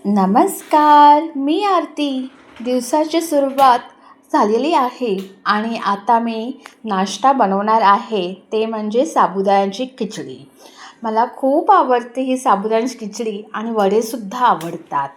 नमस्कार, मी आरती. दिवसाची सुरुवात झालेली आहे आणि आता मी नाश्ता बनवणार आहे, ते म्हणजे साबुदाण्याची खिचडी. मला खूप आवडते ही साबुदाण्याची खिचडी आणि वडेसुद्धा आवडतात.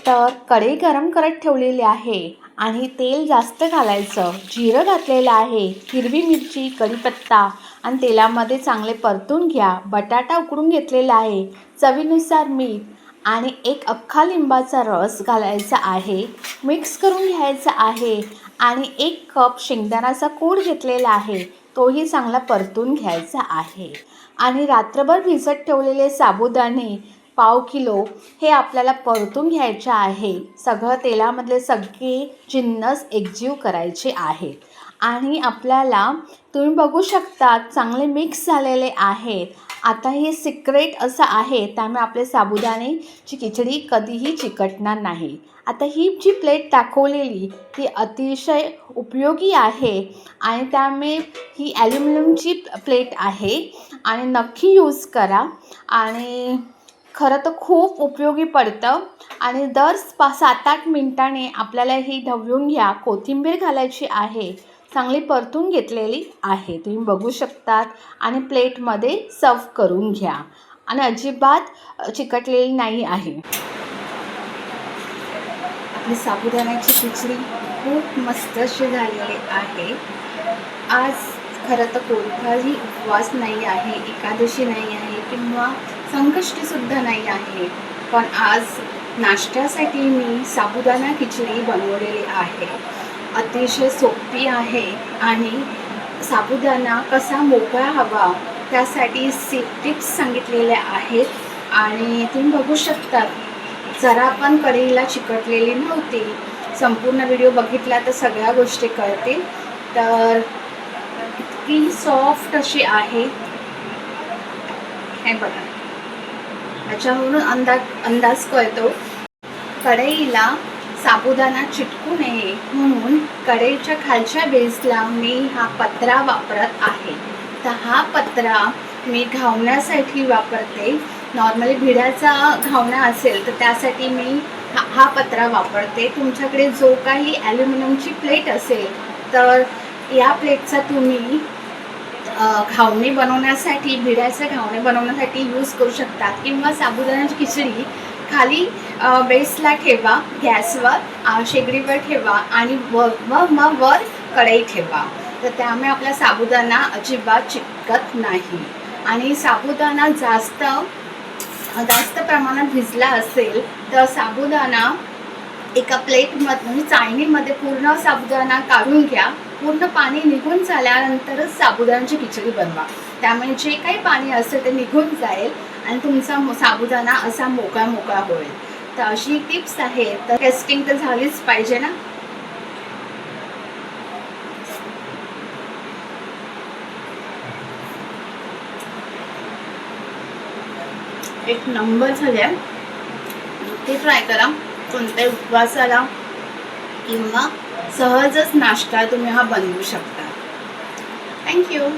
तर कढई गरम करत ठेवलेली आहे आणि तेल जास्त घालायचं. जिरं घातलेलं आहे, हिरवी मिरची, कढीपत्ता आणि तेलामध्ये चांगले परतून घ्या. बटाटा उकडून घेतलेला आहे, चवीनुसार मीठ आणि एक अख्खा लिंबाचा रस घालायचा आहे. मिक्स करून घ्यायचा आहे आणि 1 कप शेंगदाण्याचा कूट घेतलेला आहे, तोही चांगला परतून घ्यायचा आहे. आणि रात्रभर भिजत ठेवलेले साबुदाणे 1/2 किलो हे आपल्याला परतून घ्यायचे आहे. सगळं तेलामधले सगळे जिन्नस एकजीव करायचे आहेत आणि आपल्याला तुम्ही बघू शकता चांगले मिक्स झालेले आहेत. आता हे सिक्रेट असं आहे, त्यामुळे आपले साबुदाण्याची खिचडी कधीही चिकटणार नाही. आता ही जी प्लेट दाखवलेली ती अतिशय उपयोगी आहे आणि त्यामुळे ही ॲल्युमिनियमची प्लेट आहे आणि नक्की यूज करा. आणि खरं तर खूप उपयोगी पडतं आणि दर 7-8 मिनिटांनी आपल्याला ही ढवळून घ्या. कोथिंबीर घालायची आहे, चांगली परतून घेतलेली आहे, तुम्ही बघू शकतात. आणि प्लेटमध्ये सर्व करून घ्या आणि अजिबात चिकटलेली नाही आहे. आपली साबुदाण्याची खिचडी खूप मस्त अशी झालेली आहे. आज खरं तर कोणताही उपवास नाही आहे, एकादशी नाही आहे किंवा संकष्टीसुद्धा नाही आहे, पण आज नाश्त्यासाठी मी साबुदाणा खिचडी बनवलेली आहे. अतिशय सोपी आहे आणि साबुदाणा कसा मोकळा हवा त्यासाठी टिप्स सांगितलेल्या आहेत. आणि तुम्ही बघू शकता जरा पण कढईला चिकटलेली नव्हती. संपूर्ण व्हिडिओ बघितला तर सगळ्या गोष्टी कळतील. तर इतकी सॉफ्ट अशी आहे, हे बघा, याच्यावरून अंदाज कळतो. कढईला साबुदाणा चिटकू नये म्हणून कढईच्या खालच्या बेसला मी हा पत्रा वापरत आहे. तर हा पत्रा मी घावण्यासाठी वापरते. नॉर्मली भिड्याचा घावणा असेल तर त्यासाठी मी हा पत्रा वापरते. तुमच्याकडे जो काही ॲल्युमिनियमची प्लेट असेल तर या प्लेटचा तुम्ही घावणे बनवण्यासाठी, भिड्याचे घावणे बनवण्यासाठी यूज करू शकता किंवा साबुदाण्याची खिचडी खाली बेसला ठेवा, गॅसवर शेगडीवर ठेवा आणि मग वर कढई ठेवा. तर त्यामुळे आपला साबुदाणा अजिबात चिकटत नाही. आणि साबुदाणा जास्त प्रमाणात भिजला असेल तर साबुदाणा एका प्लेटमध्ये म्हणजे चाळणीमध्ये पूर्ण साबुदाणा काढून घ्या. पूर्ण पाणी निघून झाल्यानंतरच साबुदाण्याची खिचडी बनवा. त्यामुळे जे काही पाणी असेल ते निघून जाईल आणि तुमचा साबुदाणा असा मोकळा होईल. तर अशी टिप्स आहे. तर टेस्टिंग तर झालीच पाहिजे ना. एक नंबर झाल्या. ते ट्राय करा. कोणत्याही उपवासाला किंवा सहजच नाश्ता तुम्ही हा बनवू शकता. थँक्यू.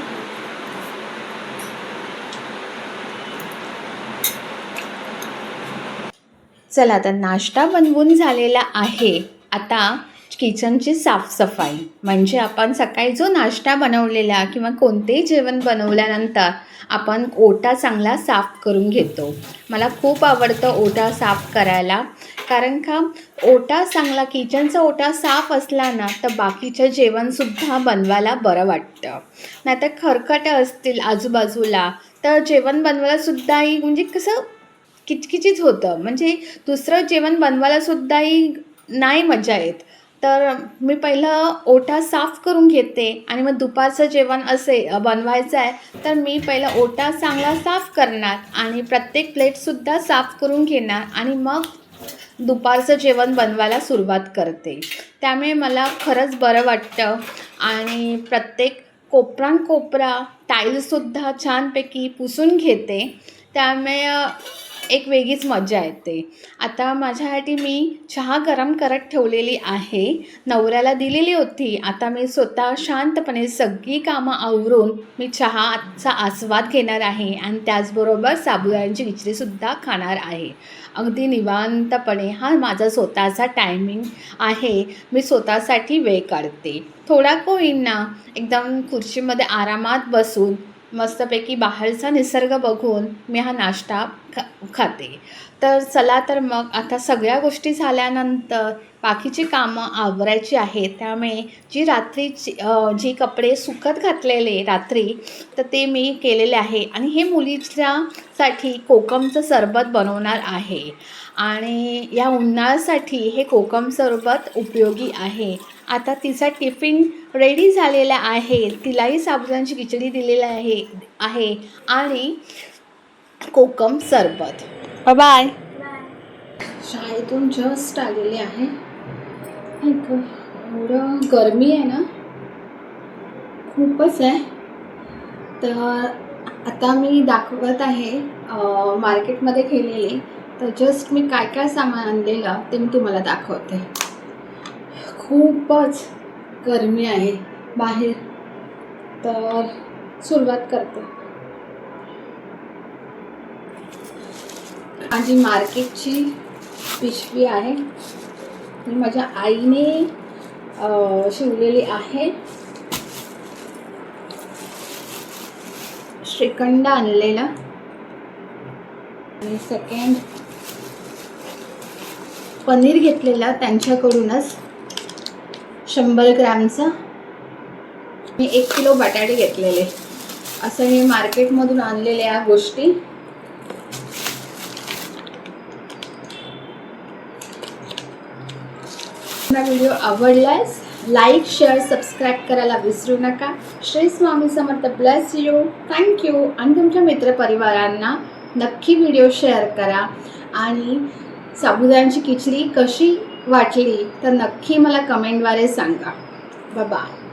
चला, तर नाश्ता बनवून झालेला आहे. आता किचनची साफसफाई म्हणजे आपण सकाळी जो नाश्ता बनवलेला किंवा कोणतेही जेवण बनवल्यानंतर आपण ओटा चांगला साफ करून घेतो. मला खूप आवडतं ओटा साफ करायला, कारण का ओटा चांगला, किचनचा ओटा साफ असला ना तर बाकीचं जेवणसुद्धा बनवायला बरं वाटतं. नाहीतर खरकटं असतील आजूबाजूला तर जेवण बनवायलासुद्धाही म्हणजे कसं किचकिचीच होतं, म्हणजे दुसरं जेवण बनवायलासुद्धाही नाही मजा येत. तर मी पहिलं ओटा साफ करून घेते आणि मग दुपारचं जेवण बनवायचं आहे तर मी पहिलं ओटा चांगला साफ करणार आणि प्रत्येक प्लेटसुद्धा साफ करून घेणार आणि मग दुपारचं जेवण बनवायला सुरुवात करते. त्यामुळे मला खरंच बरं वाटतं. आणि प्रत्येक कोपरा टाईलसुद्धा छानपैकी पुसून घेते. त्यामुळे एक वेगळीच मजा येते. आता माझ्यासाठी मी चहा गरम करत ठेवलेली आहे. नवऱ्याला दिलेली होती. आता मी स्वतः शांतपणे सगळी कामं आवरून मी चहाचा आस्वाद घेणार आहे आणि त्याचबरोबर साबुदाण्याची खिचडीसुद्धा खाणार आहे. अगदी निवांतपणे हा माझा स्वतःचा टायमिंग आहे. मी स्वतःसाठी वेळ काढते. थोडा का होईना एकदम खुर्चीमध्ये आरामात बसून मस्तपैकी बाहेरचा निसर्ग बघून मी हा नाश्ता खाते. तर चला तर मग आता सगळ्या गोष्टी झाल्यानंतर बाकीची कामं आवरायची आहेत. त्यामुळे जी कपडे सुकत घातलेले रात्री तर ते मी केलेले आहे आणि हे मुलीच्यासाठी कोकमचं सरबत बनवणार आहे आणि या उन्हाळ्यासाठी हे कोकम सरबत उपयोगी आहे. आता तिचा टिफिन रेडी झालेला आहे. तिलाही साबुदाण्याची खिचडी दिलेली आहे आणि कोकम सरबत. बाय. शाळेतून जस्ट आलेले आहे. एवढं गरमी आहे ना, खूपच आहे. तर आता मी दाखवत आहे मार्केटमध्ये गेलेली. तर जस्ट मी काय काय सामान आणलेलं ते मी तुम्हाला दाखवते. खूपच गरमी आहे बाहेर. तर सुरुवात करते. माझी मार्केटची पिशवी आहे. ही माझ्या आईने शिवलेली आहे. श्रीखंड आणलेला आणि सेकंड पनीर घेतलेला त्यांच्याकडूनच 100 ग्रॅमचा. मी 1 किलो बटाटे घेतलेले. असं मी मार्केटमधून आणलेल्या या गोष्टी. व्हिडिओ आवडल्यास लाईक, शेअर, सबस्क्राईब करायला विसरू नका. Shri Swami Samarth. Bless you. Thank you. आणि तुमच्या मित्रपरिवारांना नक्की व्हिडिओ शेअर करा आणि साबुदाण्याची खिचडी कशी वाटली तर नक्की मला कमेंटद्वारे सांगा. बाय.